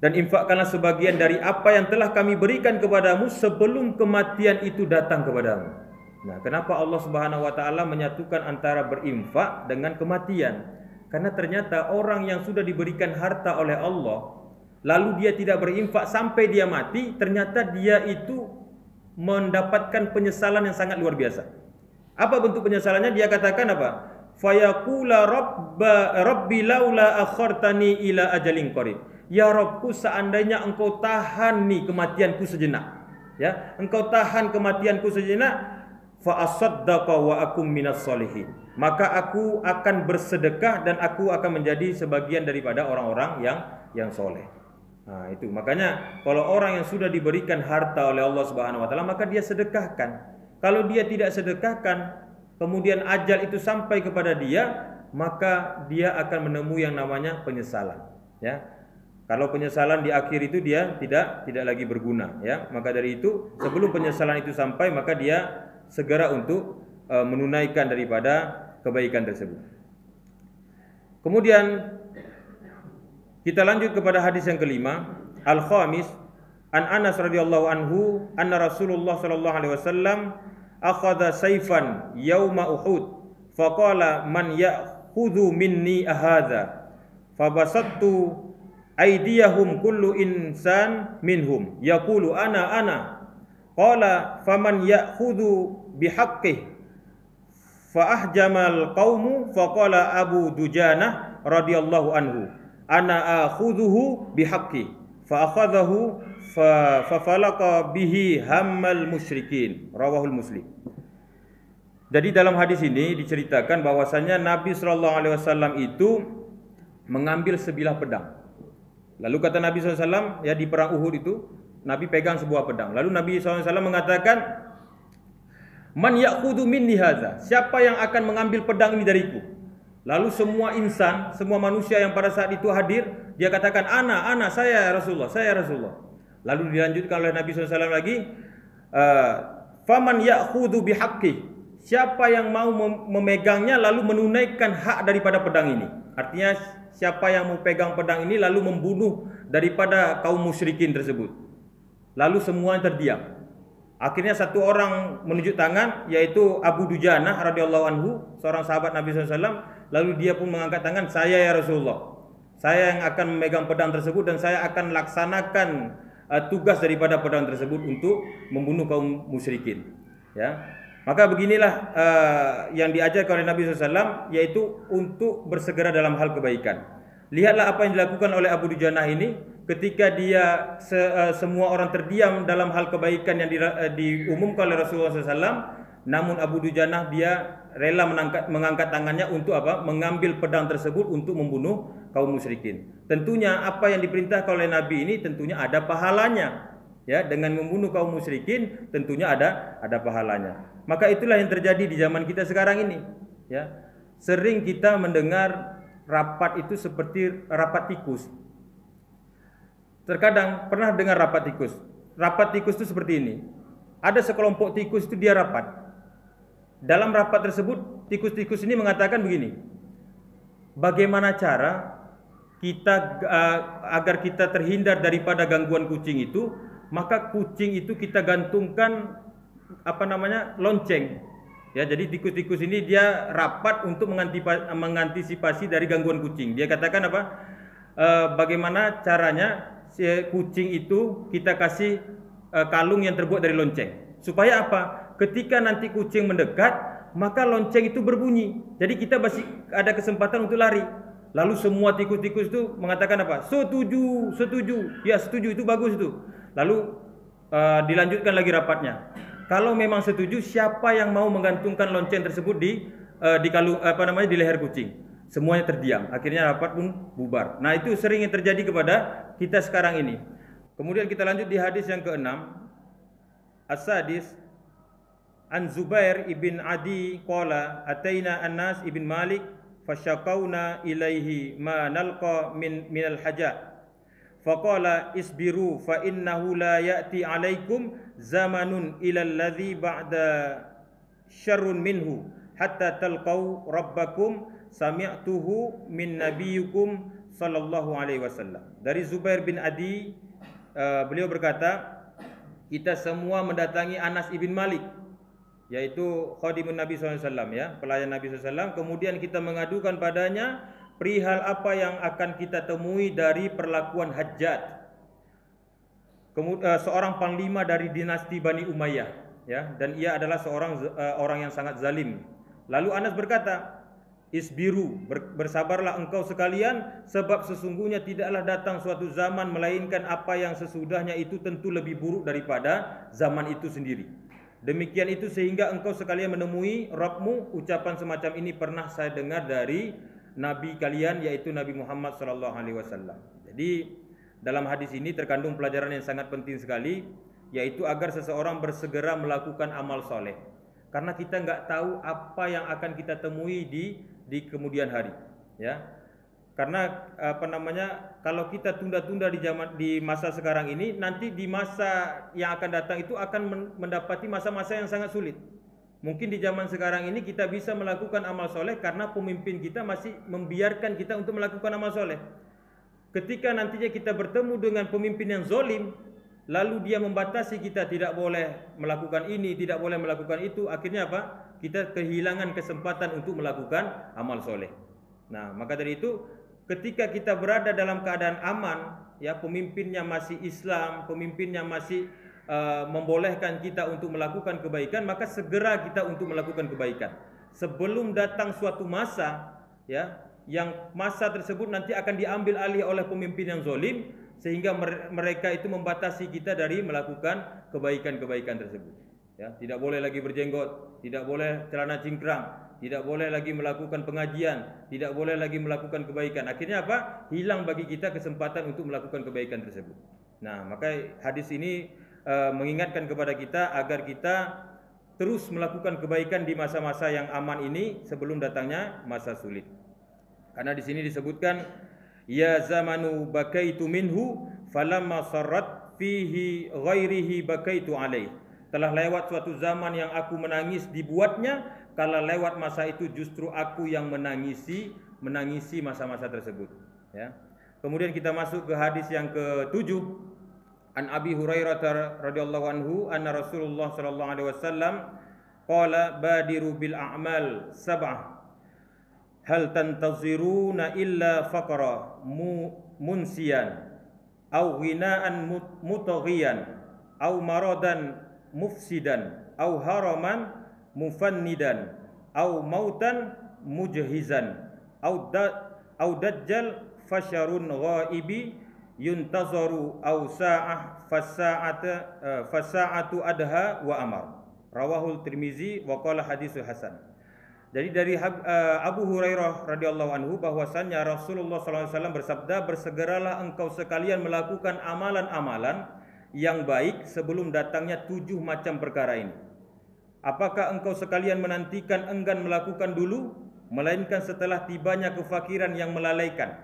Dan infakkanlah sebagian dari apa yang telah kami berikan kepadamu sebelum kematian itu datang kepadamu. Nah, kenapa Allah Subhanahu wa taala menyatukan antara berinfak dengan kematian? Karena ternyata orang yang sudah diberikan harta oleh Allah, lalu dia tidak berinfak sampai dia mati, ternyata dia itu mendapatkan penyesalan yang sangat luar biasa. Apa bentuk penyesalannya? Dia katakan apa? Fayaqula rabbi laula akhartani ila ajalin qarib. Ya Rabbku, seandainya engkau tahan nih kematianku sejenak, ya, engkau tahan kematianku sejenak, fa asaddaqa wa akum minas solihin, maka aku akan bersedekah dan aku akan menjadi sebagian daripada orang-orang yang soleh. Nah, itu makanya kalau orang yang sudah diberikan harta oleh Allah Subhanahu wa taala, maka dia sedekahkan. Kalau dia tidak sedekahkan, kemudian ajal itu sampai kepada dia, maka dia akan menemui yang namanya penyesalan, ya. Kalau penyesalan di akhir itu dia tidak lagi berguna, ya. Maka dari itu sebelum penyesalan itu sampai, maka dia segera untuk menunaikan daripada kebaikan tersebut. Kemudian kita lanjut kepada hadis yang kelima, al-khamis, an Anas radhiyallahu anhu anna Rasulullah sallallahu alaihi wasallam akhadha sayfan yauma Uhud faqala man ya'khudhu minni ahadha fabasattu aydiyahum kullu insan minhum yaqulu ana qala faman ya'khudhu bihaqqih fa ahjamal qaumu faqala Abu Dujanah radhiyallahu anhu ana akhudhuhu bihaqqi fa akhadhahu fa falaqa bihi hammal musyrikin, rawahul Muslim. Jadi dalam hadis ini diceritakan bahwasanya Nabi sallallahu alaihi wasallam itu mengambil sebilah pedang. Lalu kata Nabi SAW, ya, di perang Uhud itu Nabi pegang sebuah pedang. Lalu Nabi SAW mengatakan, man ya'khudhu minni hadza, siapa yang akan mengambil pedang ini dariku? Lalu semua insan, semua manusia yang pada saat itu hadir, dia katakan, ana, saya Rasulullah, saya Rasulullah. Lalu dilanjutkan oleh Nabi SAW lagi, faman ya'khudhu bihaqqih, siapa yang mau memegangnya lalu menunaikan hak daripada pedang ini. Artinya siapa yang mau pegang pedang ini lalu membunuh daripada kaum musyrikin tersebut. Lalu semua terdiam. Akhirnya satu orang menunjuk tangan, yaitu Abu Dujanah radhiyallahu anhu, seorang sahabat Nabi SAW. Lalu dia pun mengangkat tangan, saya ya Rasulullah, saya yang akan memegang pedang tersebut dan saya akan laksanakan tugas daripada pedang tersebut untuk membunuh kaum musyrikin. Ya. Maka beginilah yang diajarkan oleh Nabi SAW, yaitu untuk bersegera dalam hal kebaikan. Lihatlah apa yang dilakukan oleh Abu Dujanah ini ketika dia semua orang terdiam dalam hal kebaikan yang diumumkan oleh Rasulullah SAW. Namun Abu Dujanah dia rela mengangkat tangannya untuk apa? Mengambil pedang tersebut untuk membunuh kaum musyrikin. Tentunya apa yang diperintahkan oleh Nabi ini tentunya ada pahalanya. Ya, dengan membunuh kaum musyrikin tentunya ada pahalanya. Maka itulah yang terjadi di zaman kita sekarang ini. Ya, sering kita mendengar rapat itu seperti rapat tikus. Terkadang pernah dengar rapat tikus. Rapat tikus itu seperti ini. Ada sekelompok tikus itu dia rapat. Dalam rapat tersebut tikus-tikus ini mengatakan begini. Bagaimana cara kita agar kita terhindar daripada gangguan kucing itu? Maka kucing itu kita gantungkan lonceng. Ya, jadi tikus-tikus ini dia rapat untuk mengantisipasi dari gangguan kucing. Dia katakan apa? Bagaimana caranya si kucing itu kita kasih kalung yang terbuat dari lonceng. Supaya apa? Ketika nanti kucing mendekat, maka lonceng itu berbunyi. Jadi kita masih ada kesempatan untuk lari. Lalu semua tikus-tikus itu mengatakan apa? Setuju, setuju. Ya, setuju, itu bagus itu. Lalu dilanjutkan lagi rapatnya. Kalau memang setuju, siapa yang mau menggantungkan lonceng tersebut di leher kucing? Semuanya terdiam. Akhirnya rapat pun bubar. Nah, itu sering yang terjadi kepada kita sekarang ini. Kemudian kita lanjut di hadis yang ke-6. As-sadis, an Zubair ibn Adi qala ataina Anas ibn Malik fasyaqawna ilaihi ma nalqa minal hajat. Faqala isbiru fa innahu la ya'ti alaikum zamanun ilal ladzi ba'da syarrun minhu hatta talqau rabbakum sami'tuhu min nabiyyikum sallallahu alaihi wasallam. Dari Zubair bin Adi, beliau berkata, kita semua mendatangi Anas ibn Malik, yaitu khadimun Nabi SAW, ya, pelayan Nabi SAW. Kemudian kita mengadukan padanya perihal apa yang akan kita temui dari perlakuan Hajjaj, seorang panglima dari dinasti Bani Umayyah, ya, dan ia adalah seorang orang yang sangat zalim. Lalu Anas berkata, isbiru, bersabarlah engkau sekalian, sebab sesungguhnya tidaklah datang suatu zaman melainkan apa yang sesudahnya itu tentu lebih buruk daripada zaman itu sendiri. Demikian itu sehingga engkau sekalian menemui Rabbmu. Ucapan semacam ini pernah saya dengar dari Nabi kalian, yaitu Nabi Muhammad SAW. Jadi dalam hadis ini terkandung pelajaran yang sangat penting sekali, yaitu agar seseorang bersegera melakukan amal soleh. Karena kita nggak tahu apa yang akan kita temui di kemudian hari. Ya, Karena kalau kita tunda-tunda di masa sekarang ini, nanti di masa yang akan datang itu akan mendapati masa-masa yang sangat sulit. Mungkin di zaman sekarang ini kita bisa melakukan amal soleh karena pemimpin kita masih membiarkan kita untuk melakukan amal soleh. Ketika nantinya kita bertemu dengan pemimpin yang zolim, lalu dia membatasi kita tidak boleh melakukan ini, tidak boleh melakukan itu, akhirnya apa? Kita kehilangan kesempatan untuk melakukan amal soleh. Nah, maka dari itu, ketika kita berada dalam keadaan aman, ya, pemimpinnya masih Islam, pemimpinnya masih membolehkan kita untuk melakukan kebaikan, maka segera kita untuk melakukan kebaikan. Sebelum datang suatu masa, ya, yang masa tersebut nanti akan diambil alih oleh pemimpin yang zalim, sehingga mereka itu membatasi kita dari melakukan kebaikan-kebaikan tersebut. Ya, tidak boleh lagi berjenggot, tidak boleh celana cingkrang, tidak boleh lagi melakukan pengajian, tidak boleh lagi melakukan kebaikan. Akhirnya apa? Hilang bagi kita kesempatan untuk melakukan kebaikan tersebut. Nah, maka hadis ini mengingatkan kepada kita agar kita terus melakukan kebaikan di masa-masa yang aman ini sebelum datangnya masa sulit. Karena di sini disebutkan, ya zamanu bakaitu minhu falamma sarrat fihi ghairihi bakaitu alaih. Telah lewat suatu zaman yang aku menangis dibuatnya, kalau lewat masa itu justru aku yang menangisi masa-masa tersebut. Ya. Kemudian kita masuk ke hadis yang ke-7. An Abi Hurairah radhiyallahu anhu anna Rasulullah sallallahu alaihi wasallam qala badiru bil a'mal sab'ah hal tantaziruna illa faqra munsiyan au ghinaan mutaghiyan au maradan mufsidan au haraman mufannidan au mautan mujhizan au dajjal fasyarun ghaibi yuntazaru au sa'ah fasa'atu adha wa amar. Rawahul Tirmizi wa qala hadisul hasan. Jadi dari Abu Hurairah radhiyallahu anhu bahwasannya Rasulullah SAW bersabda, bersegeralah engkau sekalian melakukan amalan-amalan yang baik sebelum datangnya 7 macam perkara ini. Apakah engkau sekalian menantikan enggan melakukan dulu, melainkan setelah tibanya kefakiran yang melalaikan,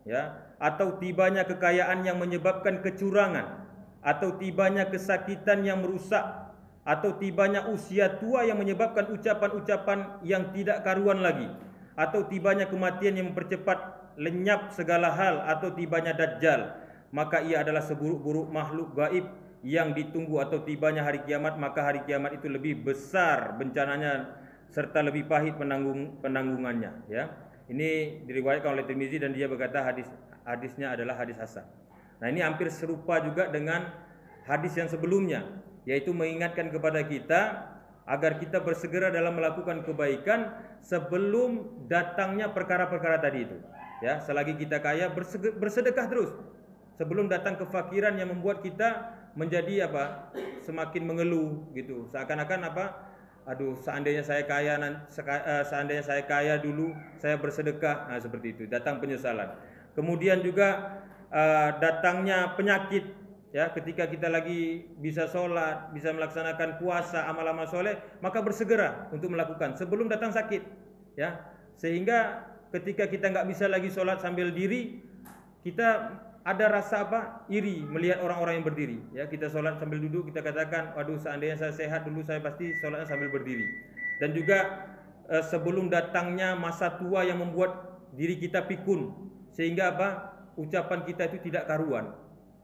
ya, atau tibanya kekayaan yang menyebabkan kecurangan, atau tibanya kesakitan yang merusak, atau tibanya usia tua yang menyebabkan ucapan-ucapan yang tidak karuan lagi, atau tibanya kematian yang mempercepat lenyap segala hal, atau tibanya dajjal, maka ia adalah seburuk-buruk makhluk gaib yang ditunggu, atau tibanya hari kiamat, maka hari kiamat itu lebih besar bencananya serta lebih pahit penanggungannya. Ya, ini diriwayatkan oleh Tirmizi dan dia berkata hadisnya adalah hadis hasan. Nah, ini hampir serupa juga dengan hadis yang sebelumnya, yaitu mengingatkan kepada kita agar kita bersegera dalam melakukan kebaikan sebelum datangnya perkara-perkara tadi itu. Ya, selagi kita kaya, bersedekah terus sebelum datang kefakiran yang membuat kita menjadi apa? Semakin mengeluh gitu. Seakan-akan apa? Aduh, seandainya saya kaya dulu, saya bersedekah. Nah, seperti itu. Datang penyesalan. Kemudian juga datangnya penyakit. Ya, ketika kita lagi bisa sholat, bisa melaksanakan puasa, amal-amal soleh, maka bersegera untuk melakukan sebelum datang sakit. Ya, sehingga ketika kita nggak bisa lagi sholat sambil diri, kita ada rasa apa? Iri melihat orang-orang yang berdiri. Ya, kita sholat sambil duduk, kita katakan, waduh, seandainya saya sehat dulu, saya pasti sholatnya sambil berdiri. Dan juga sebelum datangnya masa tua yang membuat diri kita pikun, sehingga apa? Ucapan kita itu tidak karuan.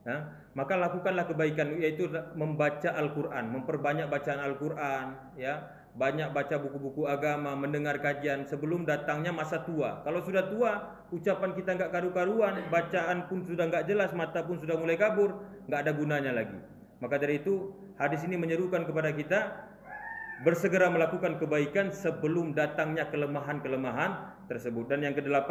Ya, maka lakukanlah kebaikan, yaitu membaca Al-Quran, memperbanyak bacaan Al-Quran, ya, banyak baca buku-buku agama, mendengar kajian sebelum datangnya masa tua. Kalau sudah tua, ucapan kita nggak karu-karuan, bacaan pun sudah nggak jelas, mata pun sudah mulai kabur, nggak ada gunanya lagi. Maka dari itu hadis ini menyerukan kepada kita bersegera melakukan kebaikan sebelum datangnya kelemahan-kelemahan tersebut. Dan yang ke-8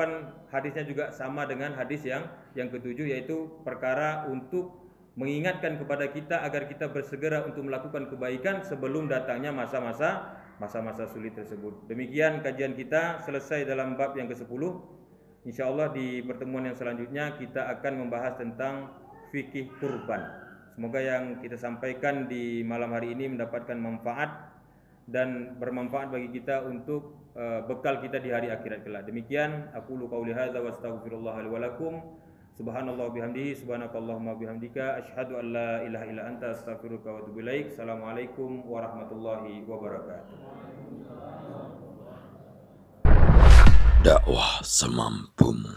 hadisnya juga sama dengan hadis yang ke-7, yaitu perkara untuk mengingatkan kepada kita agar kita bersegera untuk melakukan kebaikan sebelum datangnya masa-masa sulit tersebut. Demikian kajian kita selesai dalam bab yang ke-10. Insyaallah di pertemuan yang selanjutnya kita akan membahas tentang fikih kurban. Semoga yang kita sampaikan di malam hari ini mendapatkan manfaat dan bermanfaat bagi kita untuk bekal kita di hari akhirat kelak. Demikian aku qauli hadza wa astaghfirullah li wa lakum. Subhanallah bihamdihi subhanakallahumma bihamdika asyhadu an la ilaha illa anta astaghfiruka wa atubu ilaik. Assalamualaikum warahmatullahi wabarakatuh. Dakwah semampumu.